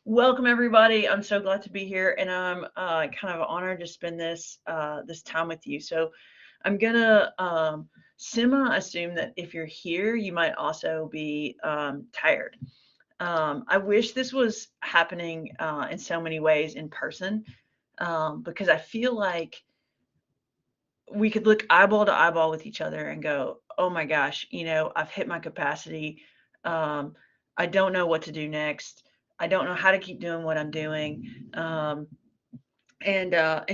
Welcome everybody. I'm so glad to be here, and I'm kind of honored to spend this time with you. So I'm gonna semi assume that if you're here, you might also be tired. I wish this was happening in so many ways in person, because I feel like we could look eyeball to eyeball with each other and go, "Oh my gosh, I've hit my capacity. Um, I don't know what to do next. I don't know how to keep doing what I'm doing." And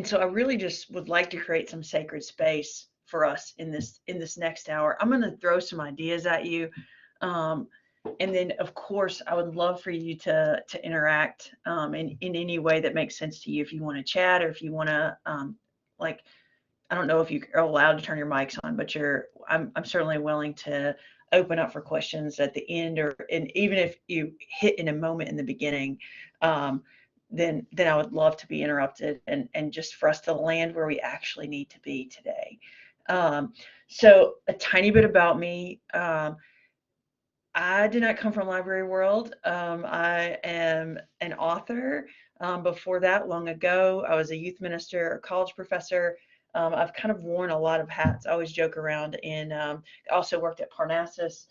so I really just would like to create some sacred space for us in this next hour. I'm going to throw some ideas at you. Um, and then of course I would love for you to interact in any way that makes sense to you. If you want to chat, or if you want to like, I don't know if you are allowed to turn your mics on, but I'm certainly willing to open up for questions at the end, and even if you hit in a moment in the beginning, um, then I would love to be interrupted and just for us to land where we actually need to be today. Um, so a tiny bit about me. I did not come from library world. I am an author. Before that, long ago, I was a youth minister, a college professor. I've kind of worn a lot of hats. I always joke around, and also worked at Parnassus.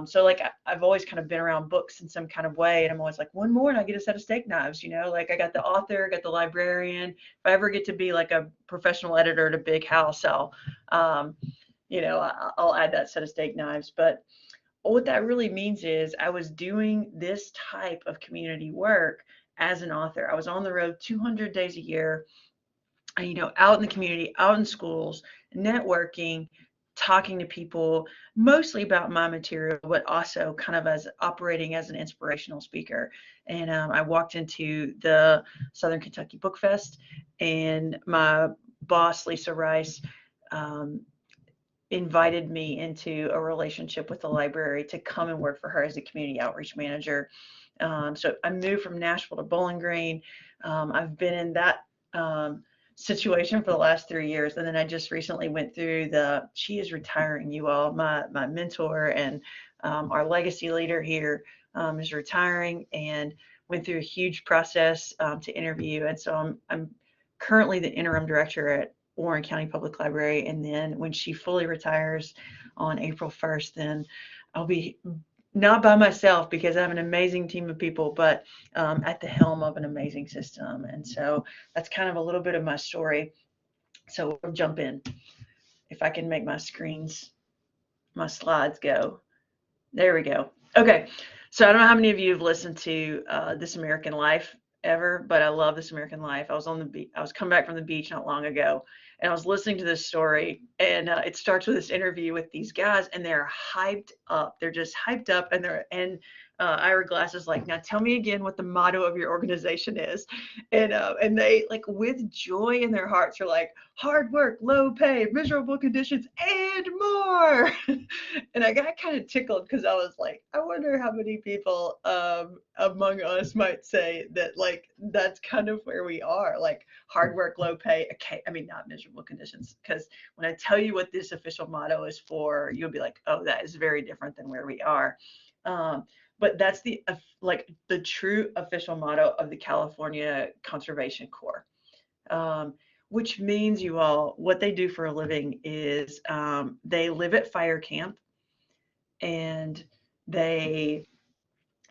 So like I've always kind of been around books in some kind of way, and I'm always like, one more and I get a set of steak knives. Like I got the author, got the librarian. If I ever get to be like a professional editor at a big house, um, I'll add that set of steak knives. But what that really means is I was doing this type of community work as an author. I was on the road 200 days a year, out in the community, out in schools, networking, talking to people, mostly about my material, but also kind of as operating as an inspirational speaker. And I walked into the Southern Kentucky Book Fest, and my boss, Lisa Rice, um, invited me into a relationship with the library to come and work for her as a community outreach manager. So I moved from Nashville to Bowling Green. I've been in that situation for the last 3 years, and then I just recently went through she is retiring, you all. My mentor and our legacy leader here is retiring, and went through a huge process to interview. And so I'm currently the interim director at Warren County Public Library. And then when she fully retires on April 1st, then I'll be not by myself, because I have an amazing team of people, but at the helm of an amazing system. And so that's kind of a little bit of my story. So we'll jump in. If I can make my slides go. There we go. Okay. So I don't know how many of you have listened to This American Life ever, but I love This American Life. I was on the beach. I was coming back from the beach not long ago, and I was listening to this story, and it starts with this interview with these guys, and they're hyped up. They're just hyped up, and Ira Glass is like, "Now tell me again what the motto of your organization is," and they, like, with joy in their hearts, are like, "Hard work, low pay, miserable conditions, and more." And I got kind of tickled, because I was like, I wonder how many people among us might say that, like, that's kind of where we are, like hard work, low pay. Okay, I mean, not miserable conditions, because when I tell you what this official motto is for, you'll be like, oh, that is very different than where we are. But that's the true official motto of the California Conservation Corps. Which means, you all, what they do for a living is they live at fire camp, and they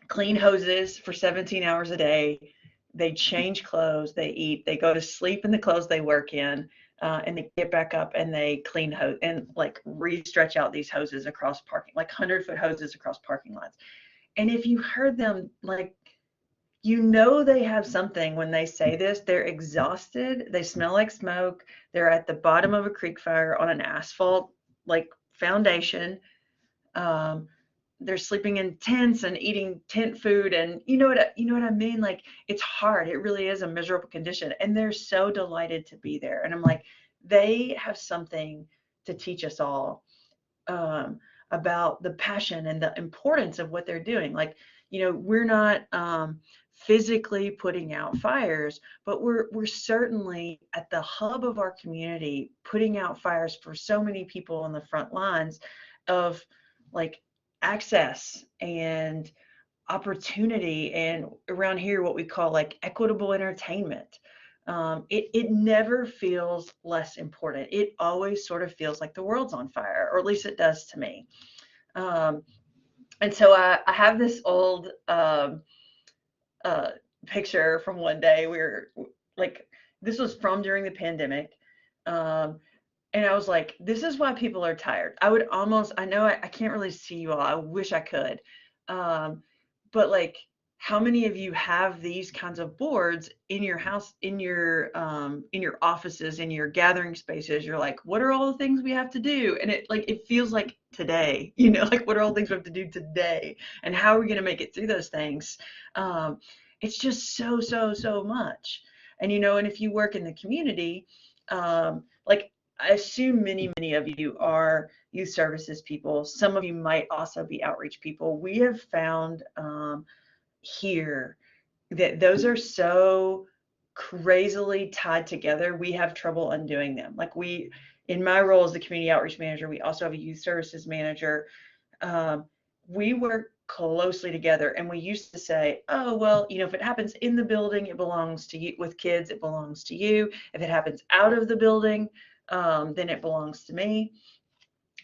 clean hoses for 17 hours a day. They change clothes, they eat, they go to sleep in the clothes they work in, and they get back up and they clean hose and like re-stretch out these hoses across parking, like 100-foot hoses across parking lots. And if you heard them, like, they have something when they say this. They're exhausted, they smell like smoke, they're at the bottom of a creek fire on an asphalt like foundation. um, they're sleeping in tents and eating tent food, and you know what I mean. Like, it's hard. It really is a miserable condition, and they're so delighted to be there. And I'm like, they have something to teach us all, um, about the passion and the importance of what they're doing. Like, we're not physically putting out fires, but we're certainly at the hub of our community, putting out fires for so many people on the front lines of, like, access and opportunity, and around here, what we call like equitable entertainment. It never feels less important. It always sort of feels like the world's on fire, or at least it does to me. Um, and so I have this old uh, picture from one day. We were like, this was from during the pandemic. Um, and I was like, this is why people are tired. I would almost, I know I can't really see you all. I wish I could. Um, but like, how many of you have these kinds of boards in your house, in your offices, in your gathering spaces? You're like, what are all the things we have to do? And it feels like today, like what are all the things we have to do today? And how are we going to make it through those things? Um, it's just so much. And if you work in the community, like I assume many of you are youth services people. Some of you might also be outreach people. We have found here that those are so crazily tied together, we have trouble undoing them. Like in my role as the community outreach manager, we also have a youth services manager. Um, we work closely together, and we used to say, oh, well, if it happens in the building, it belongs to you. With kids, it belongs to you. If it happens out of the building, then it belongs to me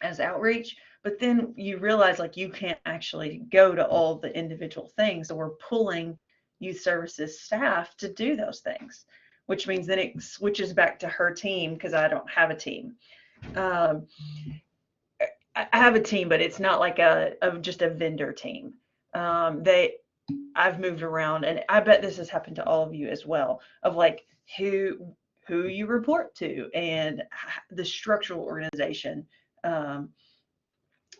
as outreach. But then you realize like you can't actually go to all the individual things. So we're pulling youth services staff to do those things, which means then it switches back to her team because I don't have a team. Um, I have a team, but it's not like just a vendor team. I've moved around, and I bet this has happened to all of you as well, of like who you report to and the structural organization um,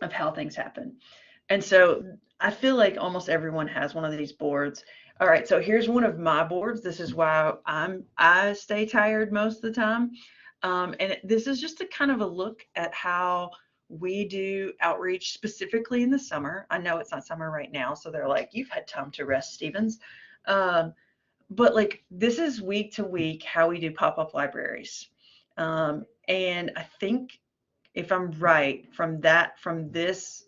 of how things happen. And so I feel like almost everyone has one of these boards. All right, so here's one of my boards. This is why I stay tired most of the time. And this is just a kind of a look at how we do outreach specifically in the summer. I know it's not summer right now, so they're like, you've had time to rest, Stevens. But like this is week to week how we do pop-up libraries. And I think if I'm right, from this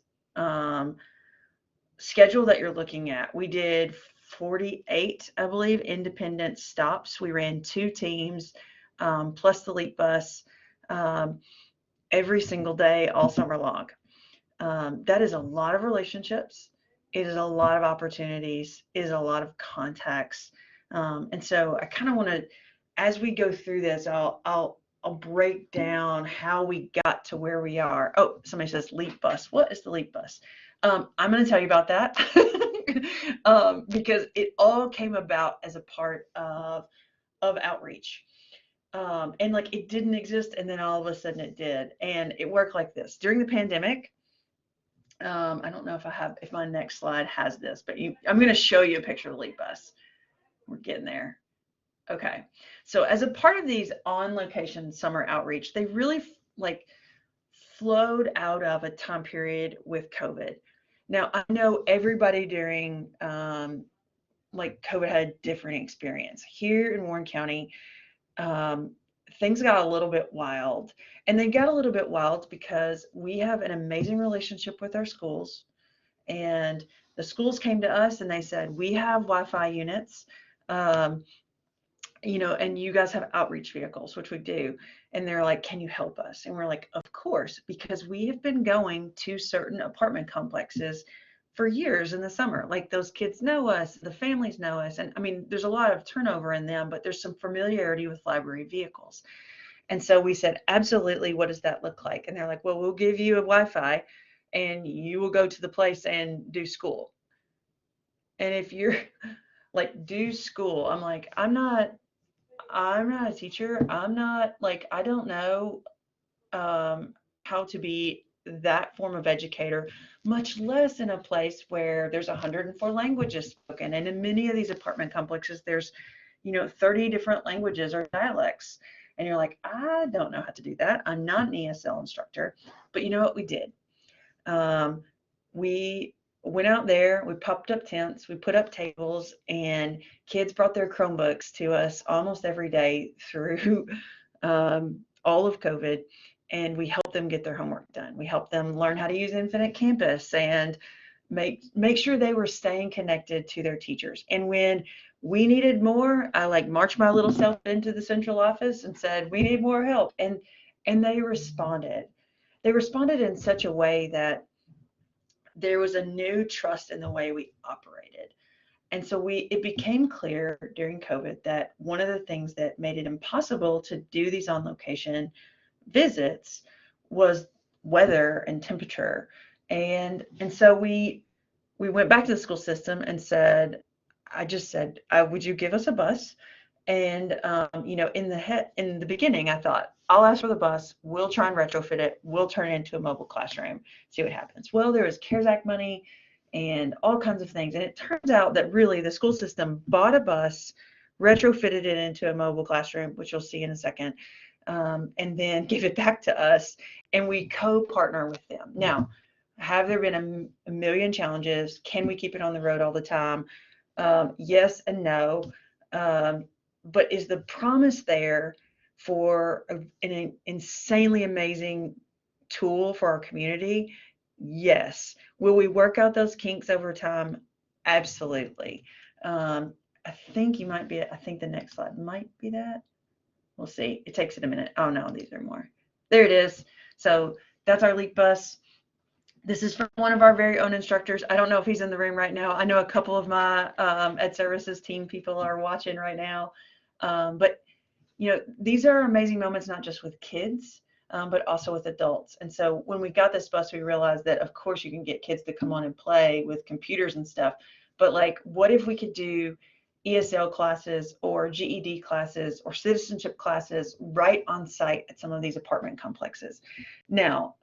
schedule that you're looking at, we did 48, I believe, independent stops. We ran 2 teams, plus the LEAP bus, every single day, all summer long. That is a lot of relationships. It is a lot of opportunities. It is a lot of contacts. And so I kind of want to, as we go through this, I'll break down how we got to where we are. Oh, somebody says LEAP bus. What is the LEAP bus? I'm going to tell you about that because it all came about as a part of outreach. And like it didn't exist, and then all of a sudden it did. And it worked like this. During the pandemic, I don't know if my next slide has this, but I'm going to show you a picture of the LEAP bus. We're getting there. Okay, so as a part of these on-location summer outreach, they really like flowed out of a time period with COVID. Now, I know everybody during like COVID had a different experience. Here in Warren County, things got a little bit wild, and they got a little bit wild because we have an amazing relationship with our schools, and the schools came to us and they said, we have Wi-Fi units. And you guys have outreach vehicles, which we do. And they're like, can you help us? And we're like, of course, because we have been going to certain apartment complexes for years in the summer. Like those kids know us, the families know us. And I mean, there's a lot of turnover in them, but there's some familiarity with library vehicles. And so we said, absolutely, what does that look like? And they're like, well, we'll give you a Wi-Fi and you will go to the place and do school. And if you're like, do school, I'm like, I'm not a teacher. I'm not like, I don't know how to be that form of educator, much less in a place where there's 104 languages spoken. And in many of these apartment complexes, there's, 30 different languages or dialects. And you're like, I don't know how to do that. I'm not an ESL instructor. But you know what we did? We went out there, we popped up tents, we put up tables, and kids brought their Chromebooks to us almost every day through all of COVID, and we helped them get their homework done. We helped them learn how to use Infinite Campus and make sure they were staying connected to their teachers. And when we needed more, I like marched my little self into the central office and said, we need more help. And they responded. They responded in such a way that there was a new trust in the way we operated. And so it became clear during COVID that one of the things that made it impossible to do these on location visits was weather and temperature. And so we went back to the school system and said, I just said, would you give us a bus? And in the beginning, I thought, I'll ask for the bus. We'll try and retrofit it. We'll turn it into a mobile classroom. See what happens. Well, there was CARES Act money and all kinds of things. And it turns out that really the school system bought a bus, retrofitted it into a mobile classroom, which you'll see in a second, and then gave it back to us. And we co-partner with them. Now, have there been a million challenges? Can we keep it on the road all the time? Yes and no. But is the promise there for an insanely amazing tool for our community? Yes. Will we work out those kinks over time? Absolutely. I think the next slide might be that. We'll see. It takes it a minute. Oh no, these are more. There it is. So that's our Leap Bus. This is from one of our very own instructors. I don't know if he's in the room right now. I know a couple of my Ed Services team people are watching right now. But these are amazing moments, not just with kids, but also with adults. And so when we got this bus, we realized that, of course, you can get kids to come on and play with computers and stuff. But like, what if we could do ESL classes or GED classes or citizenship classes right on site at some of these apartment complexes? Now,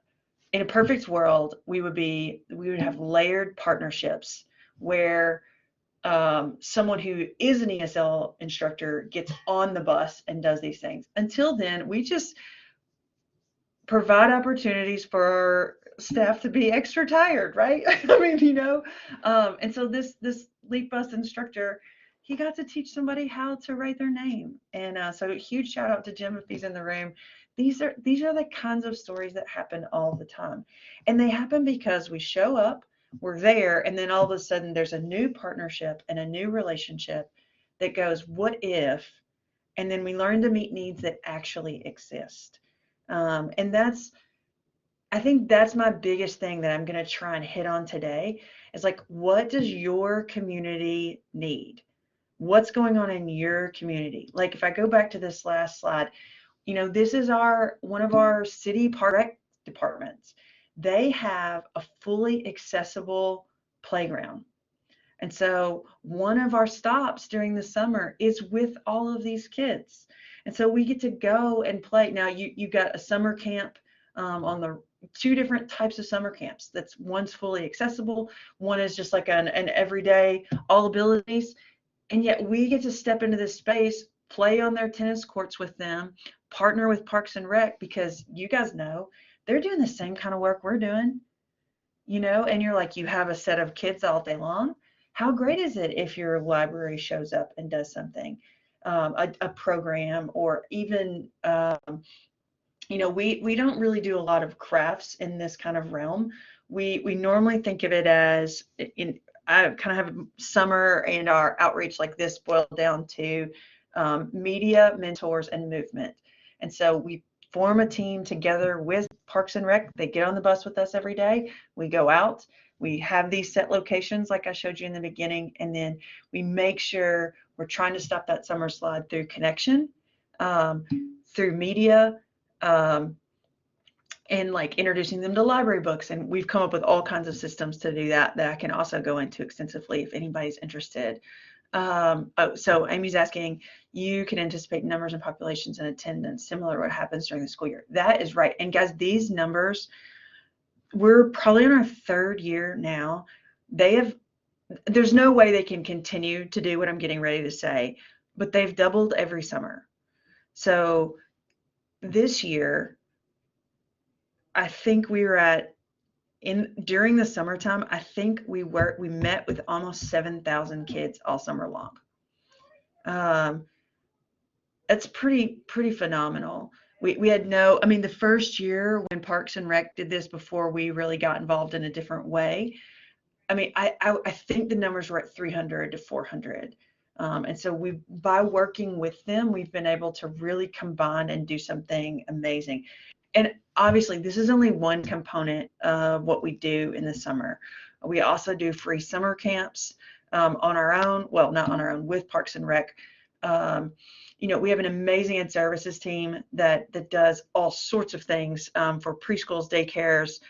in a perfect world, we would have layered partnerships where someone who is an ESL instructor gets on the bus and does these things. Until then, we just provide opportunities for our staff to be extra tired, right? I mean, and so this Leap Bus instructor, he got to teach somebody how to write their name. And so a huge shout out to Jim if he's in the room. These are the kinds of stories that happen all the time. And they happen because we show up, we're there, and then all of a sudden there's a new partnership and a new relationship that goes, what if? And then we learn to meet needs that actually exist. And I think that's my biggest thing that I'm going to try and hit on today is like, what does your community need? What's going on in your community? Like if I go back to this last slide, this is one of our city park rec departments. They have a fully accessible playground. And so one of our stops during the summer is with all of these kids. And so we get to go and play. Now you got a summer camp on the two different types of summer camps. One's fully accessible. One is just like an everyday all abilities. And yet we get to step into this space, play on their tennis courts with them, partner with Parks and Rec, because you guys know they're doing the same kind of work we're doing, and you're like, you have a set of kids all day long. How great is it if your library shows up and does something, a program, or even, we don't really do a lot of crafts in this kind of realm. We normally think of it as I kind of have summer and our outreach like this boiled down to media, mentors, and movement. And so we form a team together with Parks and Rec. They get on the bus with us every day. We go out. We have these set locations like I showed you in the beginning, and then we make sure we're trying to stop that summer slide through connection, through media, and like introducing them to library books. And we've come up with all kinds of systems to do that I can also go into extensively if anybody's interested. So Amy's asking, you can anticipate numbers and populations and attendance similar to what happens during the school year. That is right. And guys, these numbers, we're probably in our third year now. There's no way they can continue to do what I'm getting ready to say, but they've doubled every summer. So this year, I think we were during the summertime, I think we met with almost 7,000 kids all summer long. That's pretty phenomenal. We had the first year when Parks and Rec did this before we really got involved in a different way, I mean, I think the numbers were at 300 to 400. And so by working with them, we've been able to really combine and do something amazing. And obviously, this is only one component of what we do in the summer. We also do free summer camps on our own. Well, not on our own, with Parks and Rec. Um, we have an amazing ed services team that does all sorts of things for preschools, daycares.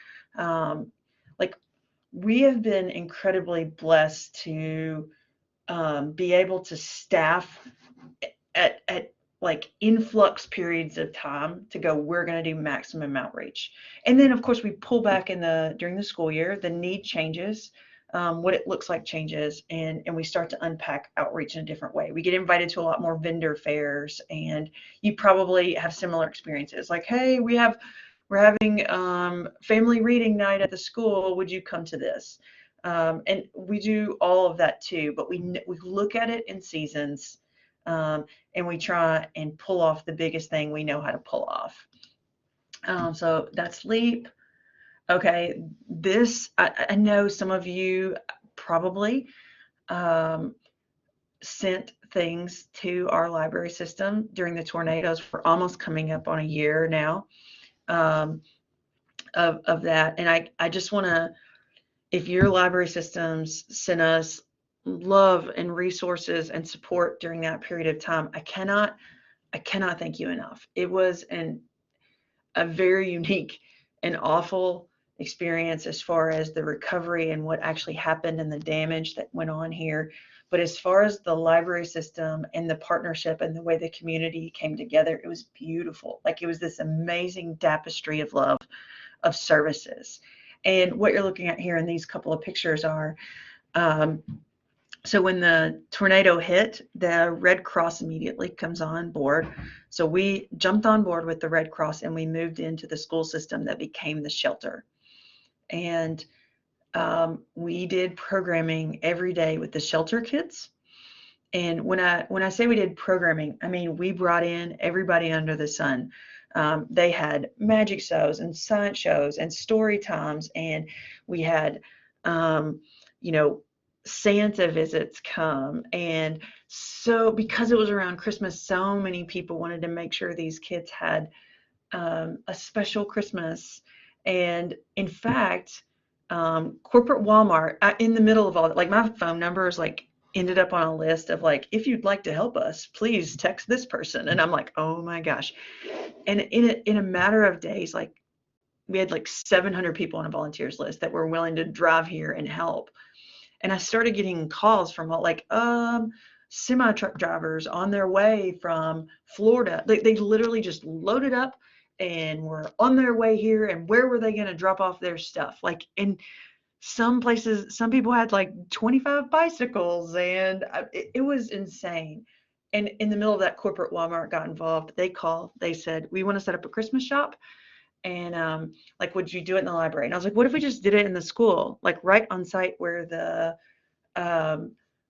Like we have been incredibly blessed to be able to staff at like influx periods of time to go, we're going to do maximum outreach. And then of course we pull back during the school year, the need changes, what it looks like changes, and we start to unpack outreach in a different way. We get invited to a lot more vendor fairs, and you probably have similar experiences like, hey, we're having family reading night at the school, would you come to this? And we do all of that too, but we look at it in seasons, and we try and pull off the biggest thing we know how to pull off. So that's LEAP. Okay, I know some of you probably sent things to our library system during the tornadoes. We're almost coming up on a year now of that. And I just want to, if your library systems sent us love and resources and support during that period of time, I cannot thank you enough. It was a very unique and awful experience as far as the recovery and what actually happened and the damage that went on here. But as far as the library system and the partnership and the way the community came together, it was beautiful. Like it was this amazing tapestry of love, of services. And what you're looking at here in these couple of pictures are, so when the tornado hit, the Red Cross immediately comes on board. So we jumped on board with the Red Cross and we moved into the school system that became the shelter. And we did programming every day with the shelter kids. And when I say we did programming, I mean we brought in everybody under the sun. They had magic shows and science shows and story times, and we had, Santa visits come. And so because it was around Christmas, so many people wanted to make sure these kids had a special Christmas. And in fact, corporate Walmart, in the middle of all that, like my phone number is like ended up on a list of like, if you'd like to help us, please text this person. And I'm like, oh my gosh. And in a matter of days, like we had like 700 people on a volunteers list that were willing to drive here and help. And I started getting calls from like semi truck drivers on their way from Florida. They literally just loaded up and were on their way here. And where were they going to drop off their stuff? Like in some places, some people had like 25 bicycles, and it was insane. And in the middle of that, corporate Walmart got involved. They said, we want to set up a Christmas shop. And like, would you do it in the library? And I was like, what if we just did it in the school, like right on site where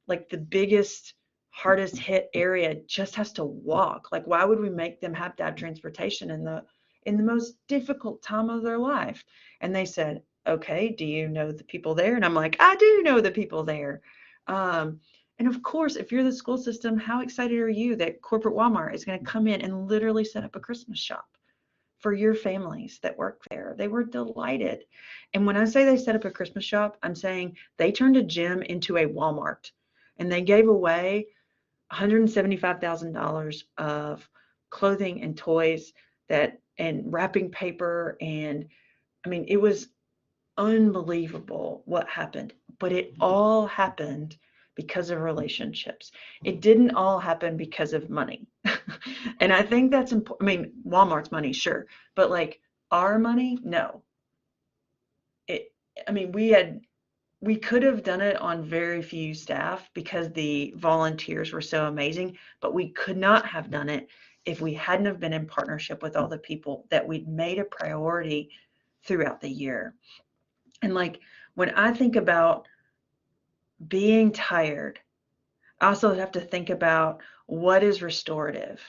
like the biggest, hardest hit area just has to walk? Like, why would we make them have to have transportation in the most difficult time of their life? And they said, okay, do you know the people there? And I'm like, I do know the people there. And of course, if you're the school system, how excited are you that corporate Walmart is going to come in and literally set up a Christmas shop for your families that work there? They were delighted. And when I say they set up a Christmas shop, I'm saying they turned a gym into a Walmart, and they gave away $175,000 of clothing and toys and wrapping paper. And I mean, it was unbelievable what happened, but it all happened because of relationships. It didn't all happen because of money. And I think that's important. I mean, Walmart's money, sure, but like our money, no. I mean, we could have done it on very few staff because the volunteers were so amazing, but we could not have done it if we hadn't have been in partnership with all the people that we'd made a priority throughout the year. And like, when I think about being tired, I also have to think about what is restorative.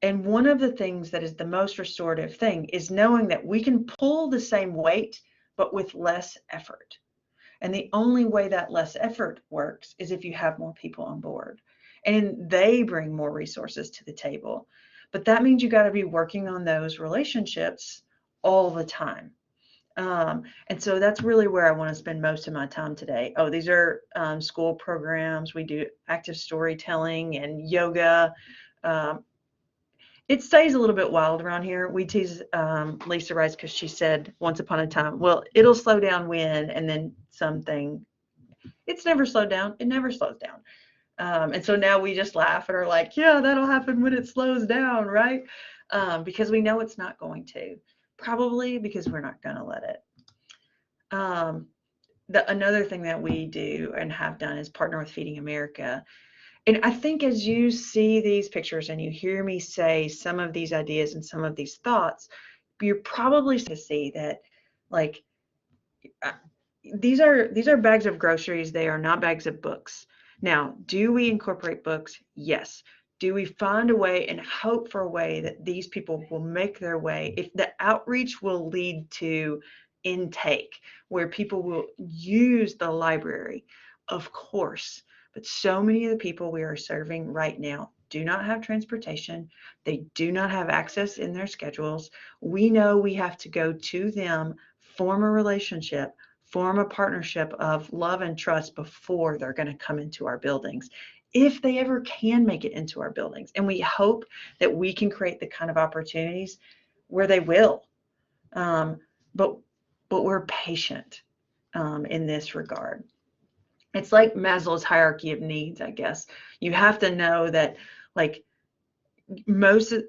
And one of the things that is the most restorative thing is knowing that we can pull the same weight, but with less effort. And the only way that less effort works is if you have more people on board and they bring more resources to the table. But that means you got to be working on those relationships all the time. And so that's really where I want to spend most of my time today. Oh, these are school programs. We do active storytelling and yoga. Um, it stays a little bit wild around here. We tease Lisa Rice because she said once upon a time, well, it'll slow down when, and then something. It's never slowed down. It never slows down. And so now we just laugh and are like, yeah, that'll happen when it slows down, right? Because we know it's not going to. Probably because we're not going to let it. Another thing that we do and have done is partner with Feeding America. And I think as you see these pictures and you hear me say some of these ideas and some of these thoughts, you're probably to see that, like, these are bags of groceries. They are not bags of books. Now, do we incorporate books? Yes. Do we find a way and hope for a way that these people will make their way? If the outreach will lead to intake, where people will use the library, of course. But so many of the people we are serving right now do not have transportation. They do not have access in their schedules. We know we have to go to them, form a relationship, form a partnership of love and trust before they're going to come into our buildings, if they ever can make it into our buildings. And we hope that we can create the kind of opportunities where they will. But we're patient in this regard. It's like Maslow's hierarchy of needs, I guess. You have to know that, like,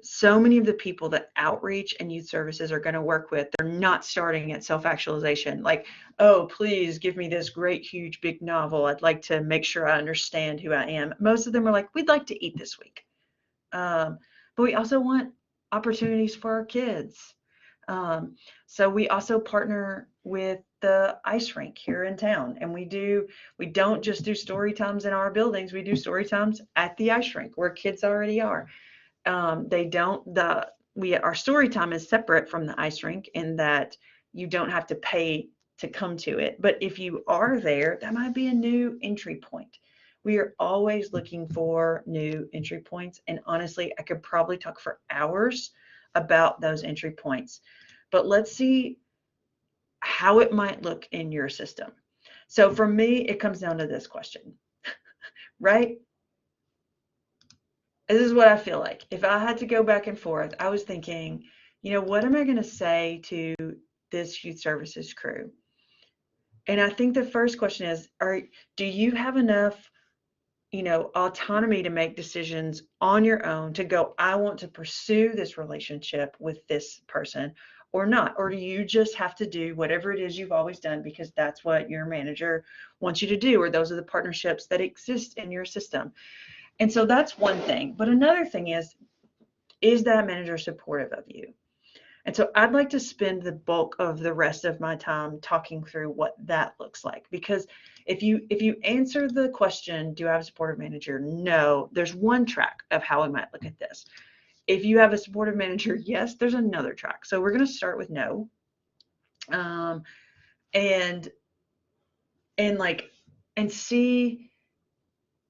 so many of the people that outreach and youth services are going to work with, they're not starting at self-actualization. Like, oh, please give me this great, huge, big novel. I'd like to make sure I understand who I am. Most of them are like, we'd like to eat this week. But we also want opportunities for our kids. So we also partner with the ice rink here in town, and we don't just do story times in our buildings. We do story times at the ice rink where kids already are. Our story time is separate from the ice rink in that you don't have to pay to come to it. But if you are there, that might be a new entry point. We are always looking for new entry points. And honestly, I could probably talk for hours about those entry points. But let's see how it might look in your system. So for me, it comes down to this question, right? This is what I feel like. If I had to go back and forth, I was thinking, what am I going to say to this youth services crew? And I think the first question is, do you have enough, autonomy to make decisions on your own to go, I want to pursue this relationship with this person or not? Or do you just have to do whatever it is you've always done because that's what your manager wants you to do, or those are the partnerships that exist in your system? And so that's one thing. But another thing is that manager supportive of you? And so I'd like to spend the bulk of the rest of my time talking through what that looks like. Because if you answer the question, do I have a supportive manager? No, there's one track of how we might look at this. If you have a supportive manager, yes, there's another track. So we're going to start with no. And see,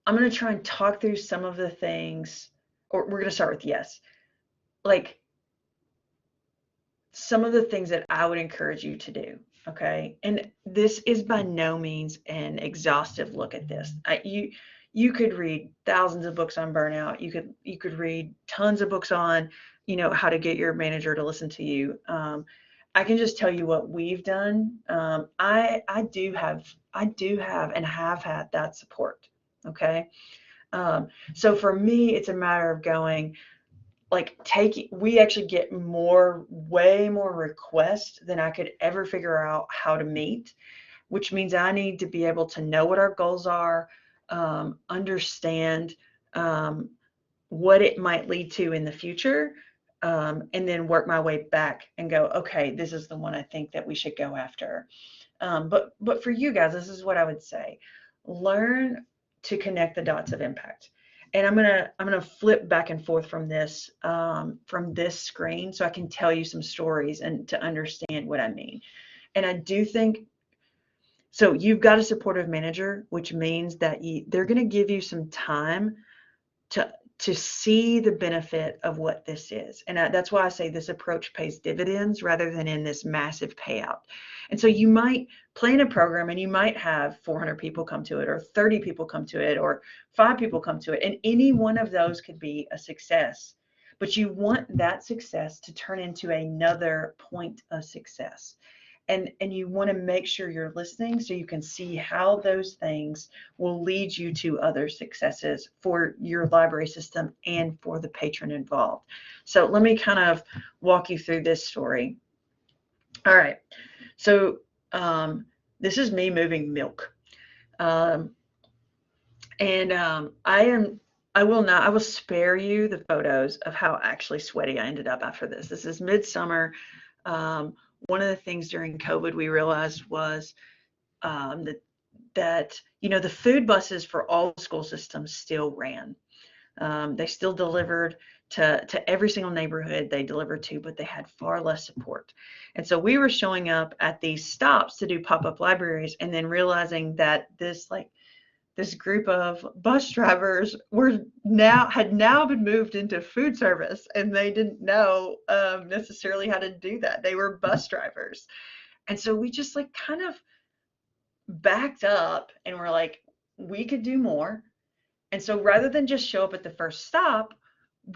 I'm going to try and talk through some of the things, or we're going to start with yes. Like, some of the things that I would encourage you to do, okay? And this is by no means an exhaustive look at this. You could read thousands of books on burnout. You could read tons of books on, how to get your manager to listen to you. I can just tell you what we've done. I do have and have had that support, okay? So for me, it's a matter of going, we actually get way more requests than I could ever figure out how to meet, which means I need to be able to know what our goals are, understand what it might lead to in the future, and then work my way back and go, okay, this is the one I think that we should go after. But for you guys, this is what I would say. Learn to connect the dots of impact. And I'm gonna flip back and forth from this screen so I can tell you some stories and to understand what I mean. And I do think So you've got a supportive manager, which means that they're going to give you some time to see the benefit of what this is. And that's why I say this approach pays dividends rather than in this massive payout. And so you might plan a program and you might have 400 people come to it, or 30 people come to it, or 5 people come to it. And any one of those could be a success. But you want that success to turn into another point of success. And you want to make sure you're listening so you can see how those things will lead you to other successes for your library system and for the patron involved. So let me kind of walk you through this story. All right. So this is me moving milk. I will spare you the photos of how actually sweaty I ended up after this. This is midsummer. One of the things during COVID we realized was that the food buses for all school systems still ran. They still delivered to every single neighborhood they delivered to, but they had far less support. And so we were showing up at these stops to do pop-up libraries, and then realizing that this group of bus drivers had now been moved into food service, and they didn't know necessarily how to do that. They were bus drivers. And so we just kind of backed up and we're like, we could do more. And so rather than just show up at the first stop,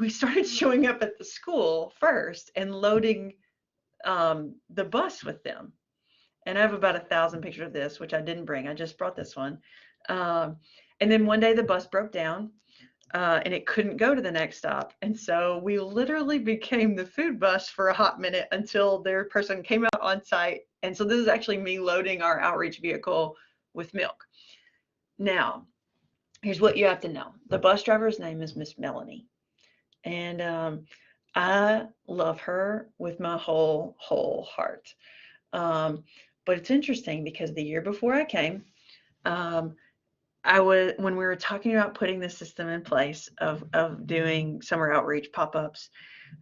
we started showing up at the school first and loading the bus with them. And I have about 1,000 pictures of this, which I didn't bring. I just brought this one. And then one day the bus broke down and it couldn't go to the next stop. And so we literally became the food bus for a hot minute until their person came out on site. And so this is actually me loading our outreach vehicle with milk. Now, here's what you have to know. The bus driver's name is Miss Melanie. And I love her with my whole heart. But it's interesting because the year before I came, when we were talking about putting the system in place of doing summer outreach pop-ups,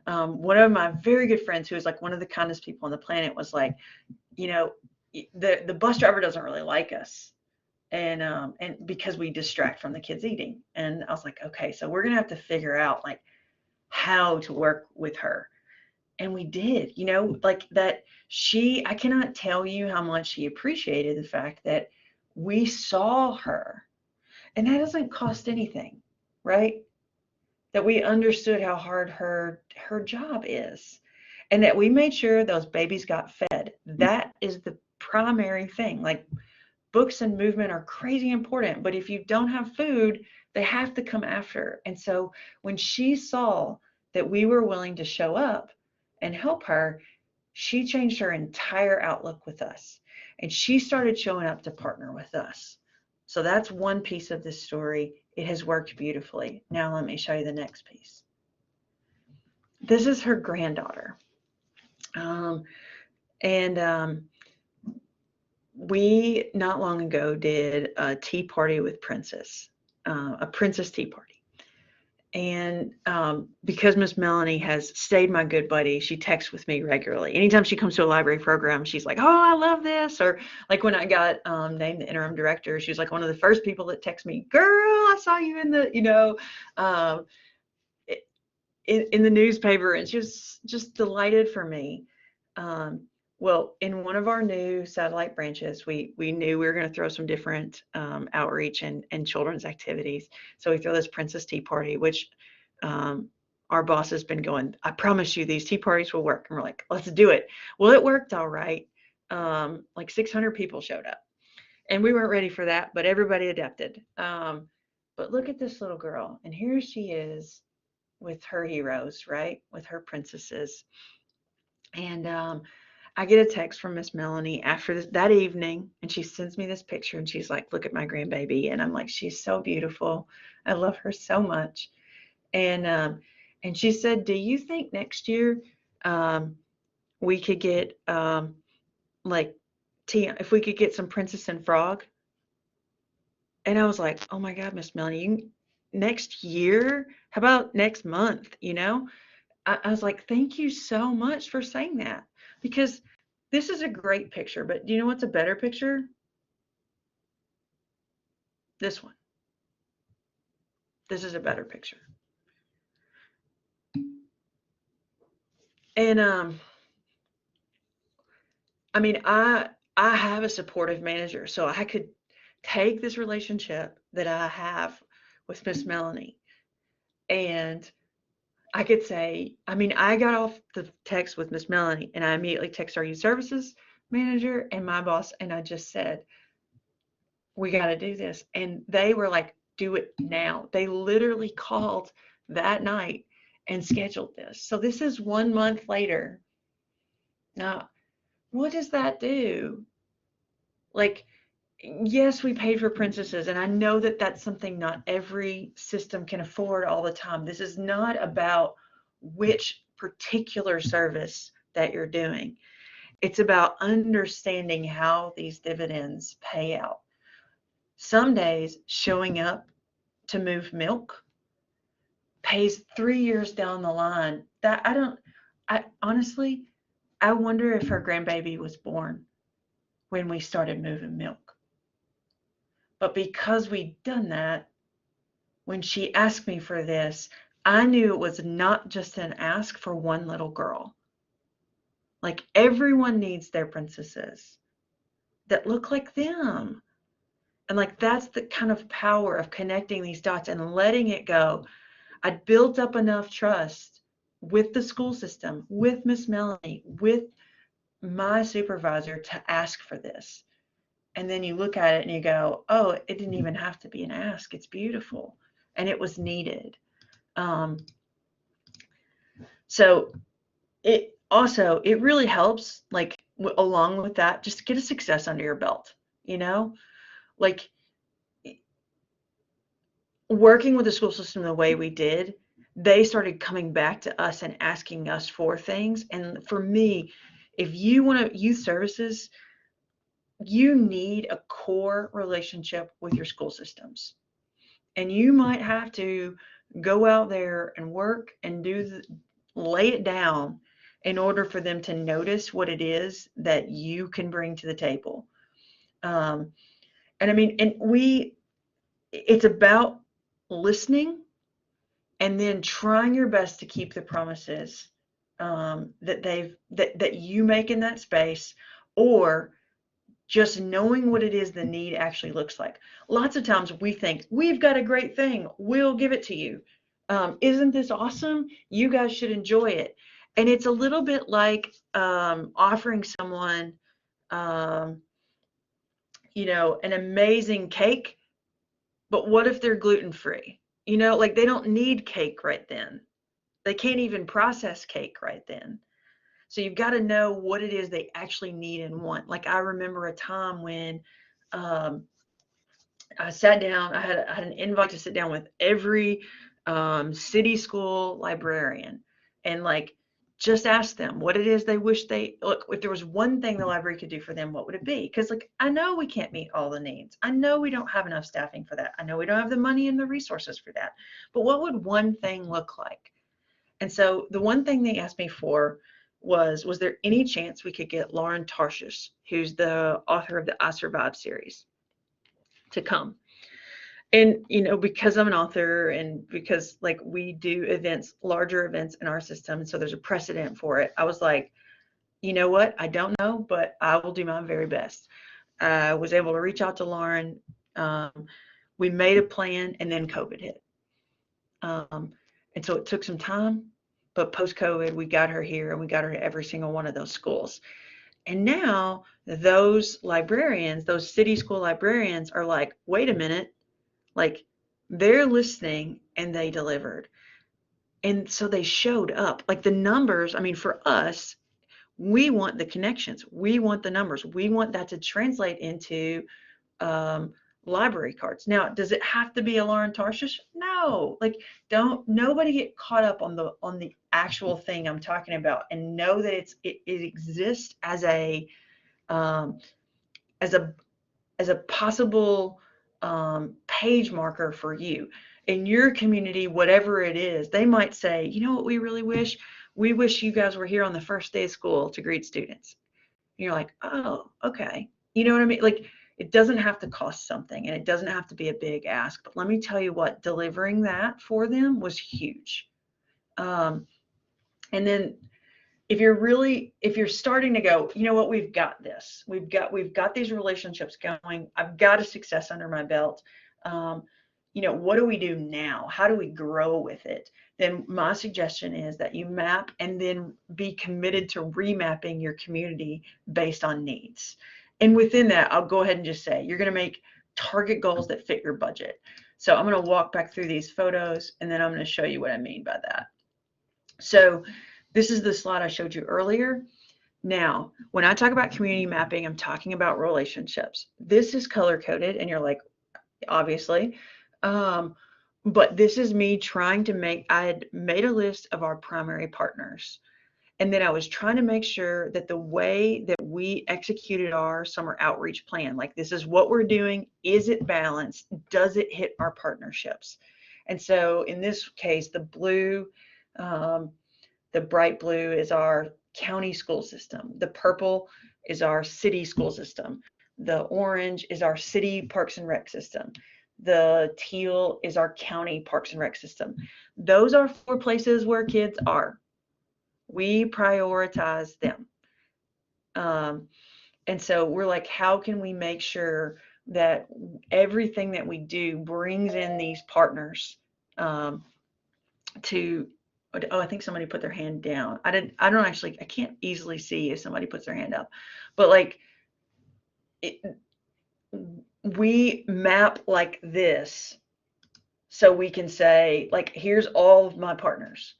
one of my very good friends, who is one of the kindest people on the planet, was like, the bus driver doesn't really like us. And because we distract from the kids eating. And I was like, okay, so we're going to have to figure out how to work with her. And we did, that I cannot tell you how much she appreciated the fact that we saw her. And that doesn't cost anything, right? That we understood how hard her job is, and that we made sure those babies got fed. That is the primary thing. Books and movement are crazy important, but if you don't have food, they have to come after. And so when she saw that we were willing to show up and help her, she changed her entire outlook with us. And she started showing up to partner with us. So that's one piece of this story. It has worked beautifully. Now let me show you the next piece. This is her granddaughter. We not long ago did a tea party with Princess, a Princess tea party. And because Miss Melanie has stayed my good buddy, she texts with me regularly. Anytime she comes to a library program, she's like, "Oh, I love this." Or when I got named the interim director, she was one of the first people that texted me, "Girl, I saw you in the, in the newspaper," and she was just delighted for me. Well, in one of our new satellite branches, we knew we were going to throw some different outreach and children's activities. So we throw this Princess Tea Party, which our boss has been going, "I promise you these tea parties will work." And we're like, "Let's do it." Well, it worked all right. 600 people showed up. And we weren't ready for that, but everybody adapted. But look at this little girl. And here she is with her heroes, right? With her princesses. And I get a text from Miss Melanie after that evening, and she sends me this picture, and she's like, "Look at my grandbaby." And I'm like, "She's so beautiful. I love her so much." And she said, "Do you think next year we could get tea, if we could get some Princess and Frog?" And I was like, "Oh my God, Miss Melanie, next year? How about next month?" I was like, "Thank you so much for saying that," because this is a great picture, but do you know what's a better picture? This one. This is a better picture. And I mean, I have a supportive manager, so I could take this relationship that I have with Miss Melanie, and I could say, I mean, I got off the text with Miss Melanie, and I immediately text our youth services manager and my boss, and I just said, we got to do this. And they were like, do it now. They literally called that night and scheduled this. So this is 1 month later. Now, what does that do? Like, yes, we paid for princesses, and I know that that's something not every system can afford all the time. This is not about which particular service that you're doing. It's about understanding how these dividends pay out. Some days showing up to move milk pays 3 years down the line. That I honestly, I wonder if her grandbaby was born when we started moving milk. But because we'd done that, when she asked me for this, I knew it was not just an ask for one little girl. Like, everyone needs their princesses that look like them. And like, that's the kind of power of connecting these dots and letting it go. I'd built up enough trust with the school system, with Miss Melanie, with my supervisor to ask for this. And then you look at it and you go, oh, it didn't even have to be an ask. It's beautiful. And it was needed. So it also, it really helps, like, along with that, just get a success under your belt, you know, like, working with the school system the way we did, they started coming back to us and asking us for things. And for me, if you want to youth services, you need a core relationship with your school systems. And you might have to go out there and work and lay it down in order for them to notice what it is that you can bring to the table. And I mean, it's about listening and then trying your best to keep the promises that you make in that space, or just knowing what it is the need actually looks like. Lots of times we think, we've got a great thing, we'll give it to you. Isn't this awesome? You guys should enjoy it. And it's a little bit like offering someone, an amazing cake, but what if they're gluten-free? Like, they don't need cake right then. They can't even process cake right then. So you've got to know what it is they actually need and want. Like, I remember a time when I sat down, I had an invite to sit down with every city school librarian and, like, just ask them what it is they wish look, if there was one thing the library could do for them, what would it be? Because, like, I know we can't meet all the needs. I know we don't have enough staffing for that. I know we don't have the money and the resources for that. But what would one thing look like? And so the one thing they asked me for was there any chance we could get Lauren Tarshish, who's the author of the I Survived series, to come? And, because I'm an author and because, like, we do events, larger events in our system, and so there's a precedent for it, I was like, you know what? I don't know, but I will do my very best. I was able to reach out to Lauren. We made a plan, and then COVID hit. And so it took some time, but post-COVID, we got her here, and we got her to every single one of those schools. And now those librarians, those city school librarians, are like, wait a minute, like, they're listening and they delivered. And so they showed up. Like, the numbers, I mean, for us, we want the connections. We want the numbers. We want that to translate into library cards. Now, does it have to be a Lauren Tarshish? No. Like, nobody get caught up on the actual thing I'm talking about, and know that it exists as a possible page marker for you in your community. Whatever it is, they might say, you know what, we really wish you guys were here on the first day of school to greet students. And you're like, oh, okay. You know what I mean? Like, It doesn't have to cost something, and it doesn't have to be a big ask. But let me tell you what, delivering that for them was huge. And then if you're starting to go, you know what, we've got this, we've got these relationships going, I've got a success under my belt, what do we do now, how do we grow with it? Then my suggestion is that you map and then be committed to remapping your community based on needs. And within that, I'll go ahead and just say you're going to make target goals that fit your budget. So I'm going to walk back through these photos, and then I'm going to show you what I mean by that. So this is the slide I showed you earlier. Now, when I talk about community mapping, I'm talking about relationships. This is color coded, and you're like, obviously. But this is me trying to I had made a list of our primary partners. And then I was trying to make sure that the way that we executed our summer outreach plan, like this is what we're doing, is it balanced? Does it hit our partnerships? And so in this case, the blue, the bright blue is our county school system. The purple is our city school system. The orange is our city parks and rec system. The teal is our county parks and rec system. Those are 4 places where kids are. We prioritize them. And so we're like, how can we make sure that everything that we do brings in these partners to, oh, I think somebody put their hand down. I can't easily see if somebody puts their hand up, but like we map like this so we can say, like, here's all of my partners.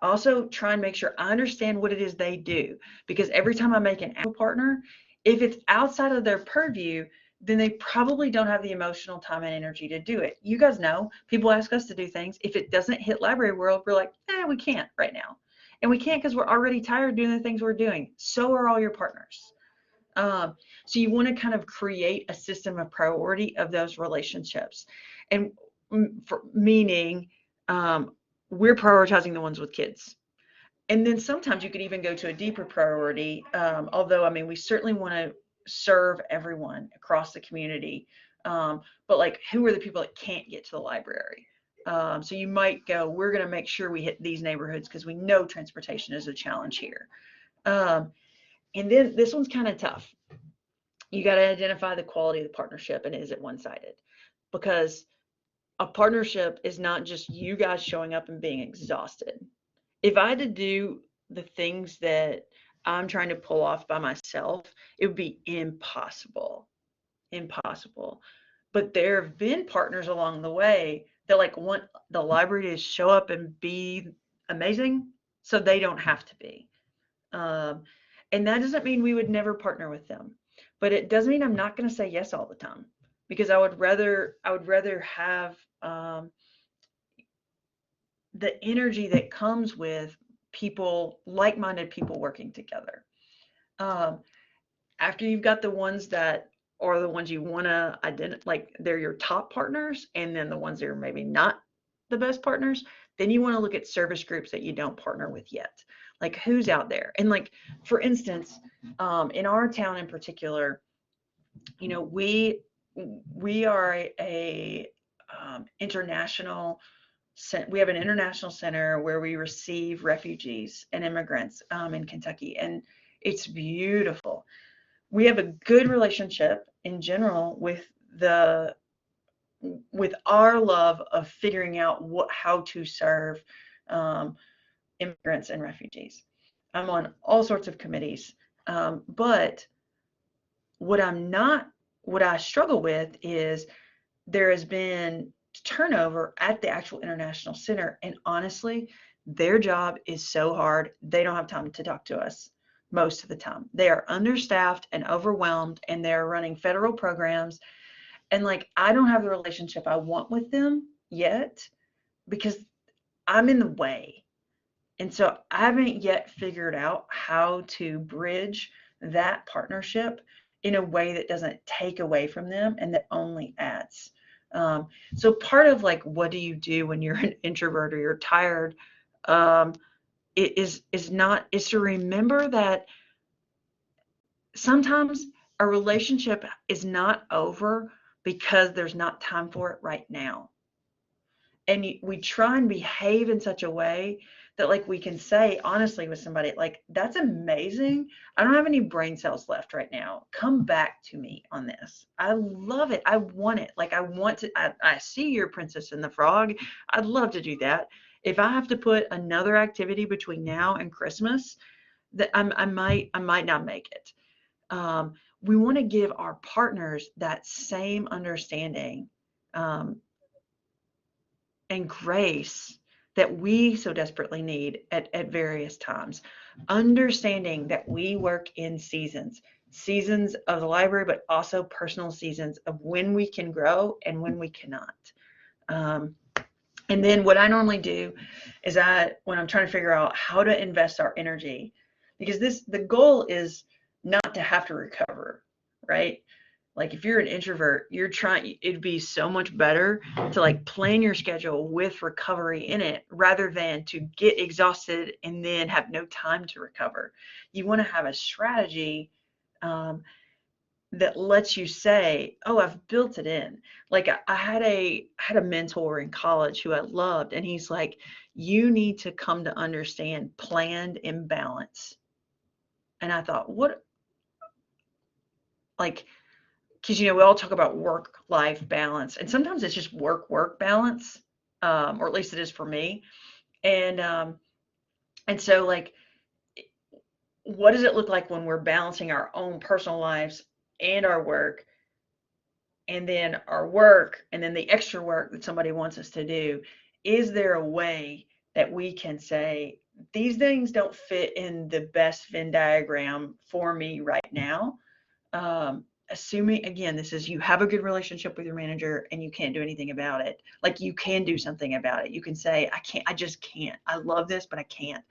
I also try and make sure I understand what it is they do, because every time I make an partner, if it's outside of their purview, then they probably don't have the emotional time and energy to do it. You guys know, people ask us to do things. If it doesn't hit library world, we're like, we can't right now. And we can't because we're already tired doing the things we're doing. So are all your partners. So you want to kind of create a system of priority of those relationships. And meaning we're prioritizing the ones with kids. And then sometimes you could even go to a deeper priority, although, I mean, we certainly want to serve everyone across the community. But like, who are the people that can't get to the library? So you might go, we're going to make sure we hit these neighborhoods because we know transportation is a challenge here. And then this one's kind of tough. You got to identify the quality of the partnership, and is it one-sided? Because a partnership is not just you guys showing up and being exhausted. If I had to do the things that I'm trying to pull off by myself, it would be impossible. But there have been partners along the way that like want the library to show up and be amazing, so they don't have to be. And that doesn't mean we would never partner with them, but it does mean I'm not going to say yes all the time, because I would rather have the energy that comes with people, like-minded people working together. After you've got the ones that are the ones you want to identify, like they're your top partners, and then the ones that are maybe not the best partners, then you want to look at service groups that you don't partner with yet. Like, who's out there? And like, for instance, in our town in particular, we are a international. We have an international center where we receive refugees and immigrants in Kentucky, and it's beautiful. We have a good relationship in general with our love of figuring out how to serve immigrants and refugees. I'm on all sorts of committees, but what I struggle with is there has been turnover at the actual international center, and honestly, their job is so hard. They don't have time to talk to us most of the time. They are understaffed and overwhelmed, and they're running federal programs, and like, I don't have the relationship I want with them yet because I'm in the way. And so I haven't yet figured out how to bridge that partnership in a way that doesn't take away from them and that only adds. So part of like, what do you do when you're an introvert or you're tired? It is to remember that sometimes our relationship is not over because there's not time for it right now. And we try and behave in such a way that like we can say honestly with somebody, like, that's amazing. I don't have any brain cells left right now. Come back to me on this. I love it. I want it. Like, I want to, I see your Princess and the Frog. I'd love to do that. If I have to put another activity between now and Christmas, that I might not make it. We want to give our partners that same understanding, um, and grace that we so desperately need at various times. Understanding that we work in seasons of the library, but also personal seasons of when we can grow and when we cannot. Um, and then what I normally do is when I'm trying to figure out how to invest our energy, because the goal is not to have to recover, right? Like, if you're an introvert, it'd be so much better to like plan your schedule with recovery in it rather than to get exhausted and then have no time to recover. You want to have a strategy, um, that lets you say, "Oh, I've built it in." Like, I had a mentor in college who I loved, and he's like, "You need to come to understand planned imbalance." And I thought, what, like, because we all talk about work-life balance, and sometimes it's just work-work balance, or at least it is for me. And so, like, what does it look like when we're balancing our own personal lives and our work, and then our work, and then the extra work that somebody wants us to do? Is there a way that we can say, these things don't fit in the best Venn diagram for me right now? Assuming, again, this is, you have a good relationship with your manager and you can't do anything about it. Like, you can do something about it. You can say, I just can't. I love this, but I can't.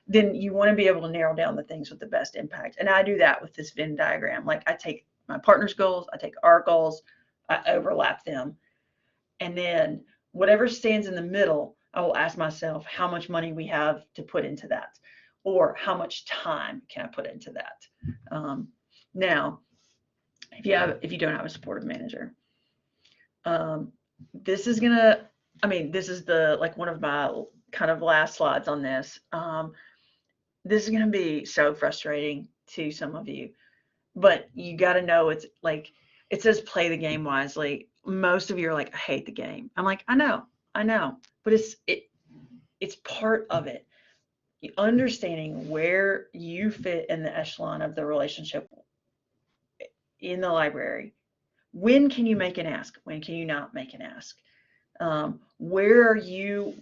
Then you want to be able to narrow down the things with the best impact. And I do that with this Venn diagram. Like, I take my partner's goals, I take our goals, I overlap them. And then whatever stands in the middle, I will ask myself how much money we have to put into that, or how much time can I put into that. Now, if you don't have a supportive manager, this is gonna, this is the, like, one of my kind of last slides on this. This is gonna be so frustrating to some of you, but you got to know, it's like, it says play the game wisely. Most of you are like, I hate the game. I'm like, I know, but it's part of it. Understanding where you fit in the echelon of the relationship in the library. When can you make an ask? When can you not make an ask? Where are you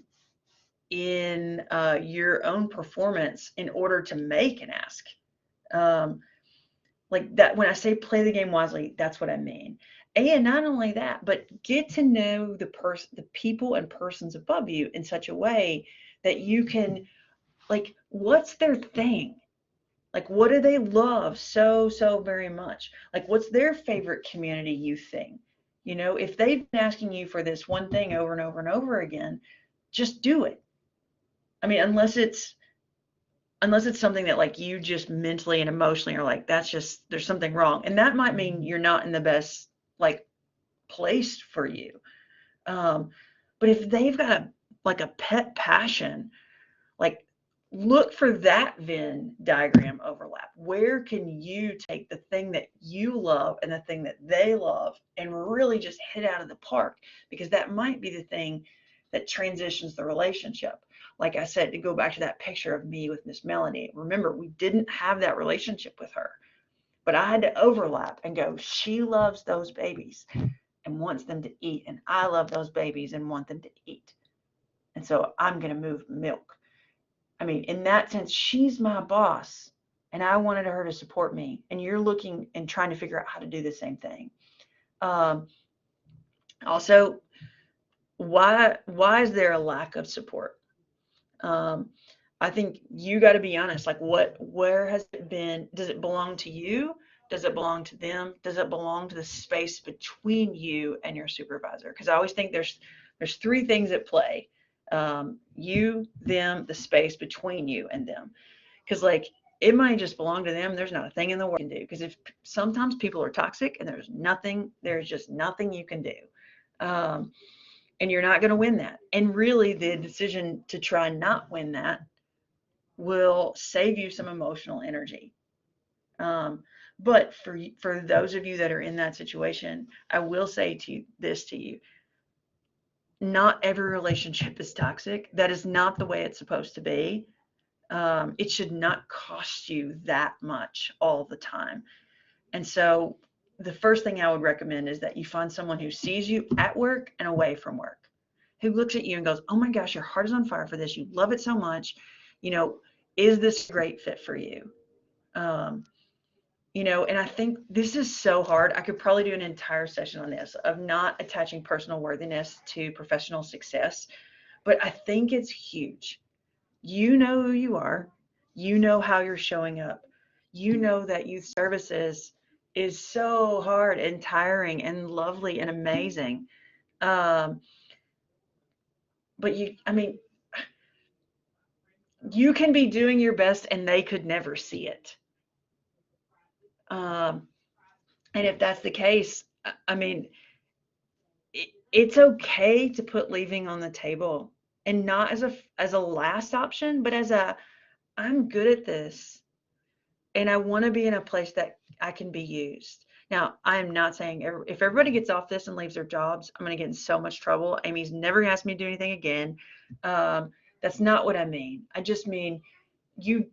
in your own performance in order to make an ask? Like that, when I say play the game wisely, that's what I mean. And not only that, but get to know the people and persons above you in such a way that you can, like, what's their thing? Like, what do they love so, so very much? Like, what's their favorite community youth thing? If they've been asking you for this one thing over and over and over again, just do it. Unless it's something that, like, you just mentally and emotionally are like, there's something wrong. And that might mean you're not in the best, like, place for you. But if they've got a pet passion, like, look for that Venn diagram overlap. Where can you take the thing that you love and the thing that they love and really just hit out of the park? Because that might be the thing that transitions the relationship. Like I said, to go back to that picture of me with Miss Melanie, remember, we didn't have that relationship with her, but I had to overlap and go, she loves those babies and wants them to eat, and I love those babies and want them to eat. And so I'm going to move milk. In that sense, she's my boss, and I wanted her to support me. And you're looking and trying to figure out how to do the same thing. Also, why is there a lack of support? I think you got to be honest. Like, where has it been? Does it belong to you? Does it belong to them? Does it belong to the space between you and your supervisor? Because I always think there's three things at play: you, them, the space between you and them. Because, like, it might just belong to them. There's not a thing in the world you can do, because if sometimes people are toxic and there's just nothing you can do. Um, and you're not going to win that. And really, the decision to try not win that will save you some emotional energy. But for those of you that are in that situation, I will say to you, not every relationship is toxic. That is not the way it's supposed to be. It should not cost you that much all the time. And so the first thing I would recommend is that you find someone who sees you at work and away from work, who looks at you and goes, oh my gosh, your heart is on fire for this. You love it so much. You know, is this a great fit for you? And I think this is so hard. I could probably do an entire session on this, of not attaching personal worthiness to professional success, but I think it's huge. You know who you are. You know how you're showing up. You know that youth services is so hard and tiring and lovely and amazing. Um, but you can be doing your best and they could never see it. Um, and if that's the case, I mean, it's okay to put leaving on the table, and not as a last option, but as I'm good at this and I want to be in a place that I can be used. Now, I am not saying if everybody gets off this and leaves their jobs, I'm going to get in so much trouble. Amy's never asked me to do anything again. That's not what I mean. I just mean you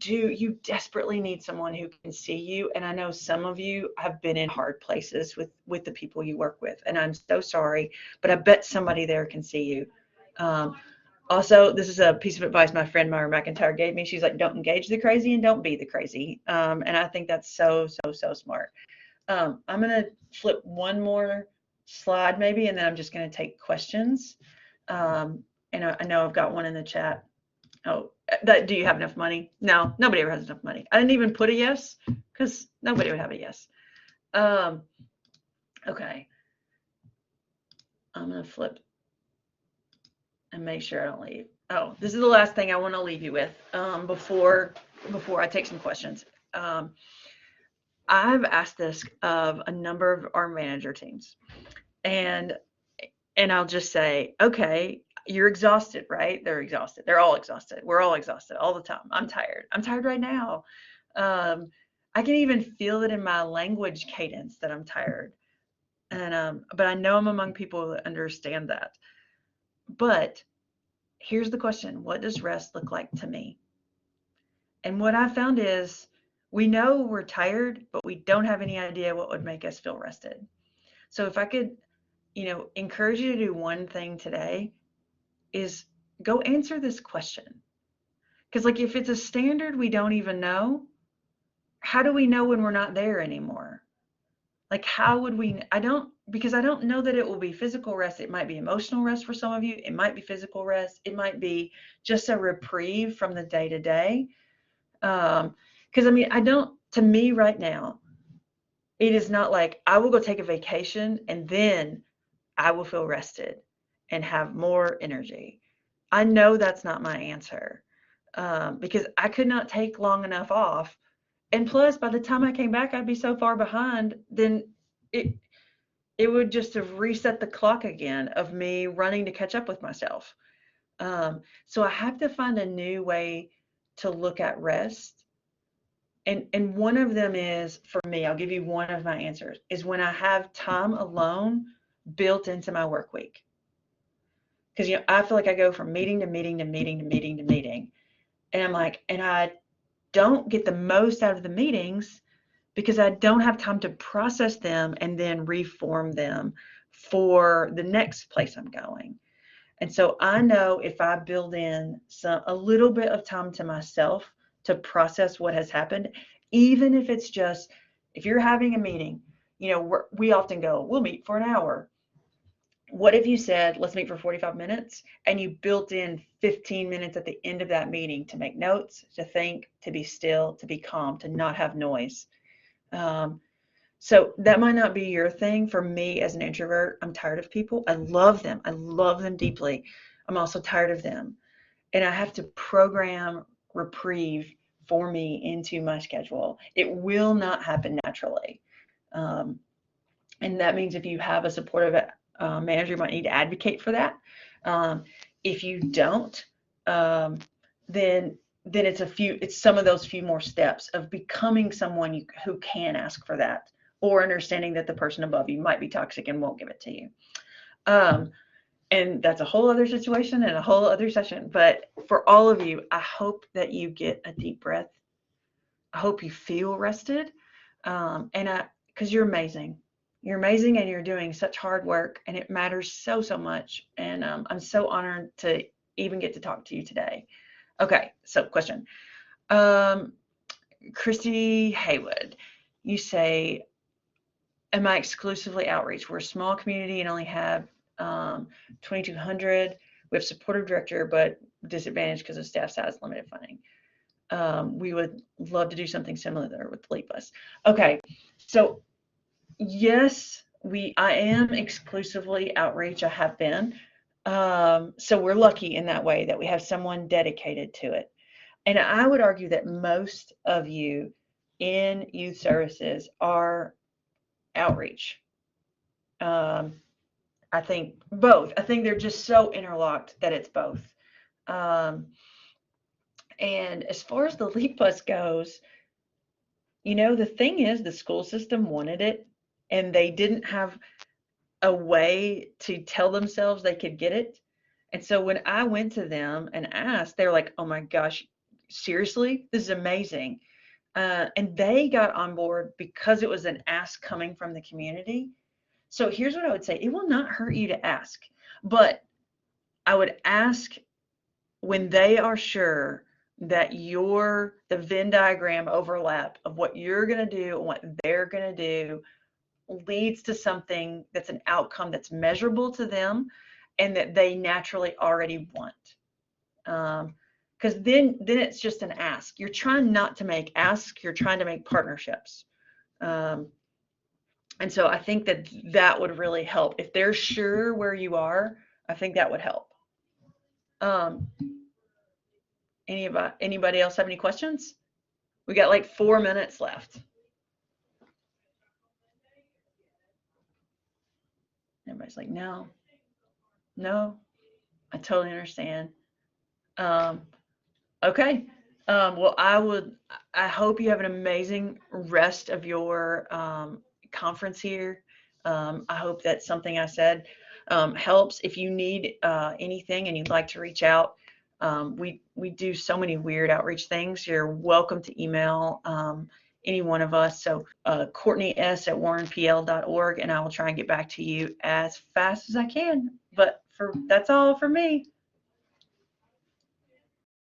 desperately need someone who can see you. And I know some of you have been in hard places with the people you work with, and I'm so sorry, but I bet somebody there can see you. Um, Also, this is a piece of advice my friend Myra McIntyre gave me. She's like, don't engage the crazy and don't be the crazy. And I think that's so, so, so smart. I'm going to flip one more slide maybe, and then I'm just going to take questions. And I know I've got one in the chat. Oh, do you have enough money? No, nobody ever has enough money. I didn't even put a yes because nobody would have a yes. Okay. I'm going to flip and make sure I don't leave. Oh, this is the last thing I want to leave you with before I take some questions. I've asked this of a number of our manager teams, and I'll just say, okay, you're exhausted, right? They're exhausted. They're all exhausted. We're all exhausted all the time. I'm tired. I'm tired right now. I can even feel it in my language cadence that I'm tired. And but I know I'm among people that understand that. But here's the question: what does rest look like to me? And what I found is we know we're tired, but we don't have any idea what would make us feel rested. So if I could, encourage you to do one thing today, is go answer this question. Because like if it's a standard we don't even know, how do we know when we're not there anymore? Like how would we, because I don't know that it will be physical rest. It might be emotional rest for some of you. It might be physical rest. It might be just a reprieve from the day to day. Because to me right now, it is not like I will go take a vacation and then I will feel rested and have more energy. I know that's not my answer, because I could not take long enough off. And plus, by the time I came back, I'd be so far behind, then it would just have reset the clock again of me running to catch up with myself. So I have to find a new way to look at rest. And one of them is, for me, I'll give you one of my answers, is when I have time alone built into my work week. Because I feel like I go from meeting to meeting to meeting to meeting to meeting. And I'm like, and I don't get the most out of the meetings because I don't have time to process them and then reform them for the next place I'm going. And so I know if I build in a little bit of time to myself to process what has happened, even if it's just, if you're having a meeting, we often go, we'll meet for an hour. What if you said, let's meet for 45 minutes, and you built in 15 minutes at the end of that meeting to make notes, to think, to be still, to be calm, to not have noise? So that might not be your thing. For me as an introvert, I'm tired of people. I love them. I love them deeply. I'm also tired of them. And I have to program reprieve for me into my schedule. It will not happen naturally. And that means if you have a supportive manager, you might need to advocate for that. If you don't, then it's some of those few more steps of becoming someone who can ask for that, or understanding that the person above you might be toxic and won't give it to you. And that's a whole other situation and a whole other session. But for all of you, I hope that you get a deep breath. I hope you feel rested. Because you're amazing. You're amazing, and you're doing such hard work, and it matters so, so much. And I'm so honored to even get to talk to you today. Okay, so question. Christy Haywood, you say, am I exclusively outreach? We're a small community and only have 2,200. We have supportive director, but disadvantaged because of staff size, limited funding. We would love to do something similar with Leap Us. Okay, so yes, I am exclusively outreach. I have been. So we're lucky in that way that we have someone dedicated to it. And I would argue that most of you in youth services are outreach. I think both. I think they're just so interlocked that it's both. And as far as the Leap Bus goes, the thing is, the school system wanted it, and they didn't have a way to tell themselves they could get it. And so when I went to them and asked, they were like, oh my gosh, seriously? This is amazing. And they got on board because it was an ask coming from the community. So here's what I would say. It will not hurt you to ask, but I would ask when they are sure that the Venn diagram overlap of what you're going to do and what they're going to do leads to something that's an outcome that's measurable to them and that they naturally already want. Because then it's just an ask. You're trying not to make asks, you're trying to make partnerships. And so I think that would really help. If they're sure where you are, I think that would help. Anybody else have any questions? We got like 4 minutes left. Everybody's like, no, I totally understand. Okay. Well, I hope you have an amazing rest of your conference here. I hope that something I said helps. If you need anything and you'd like to reach out, we do so many weird outreach things. You're welcome to email any one of us. So Courtney S@warrenpl.org, and I will try and get back to you as fast as I can. But that's all for me.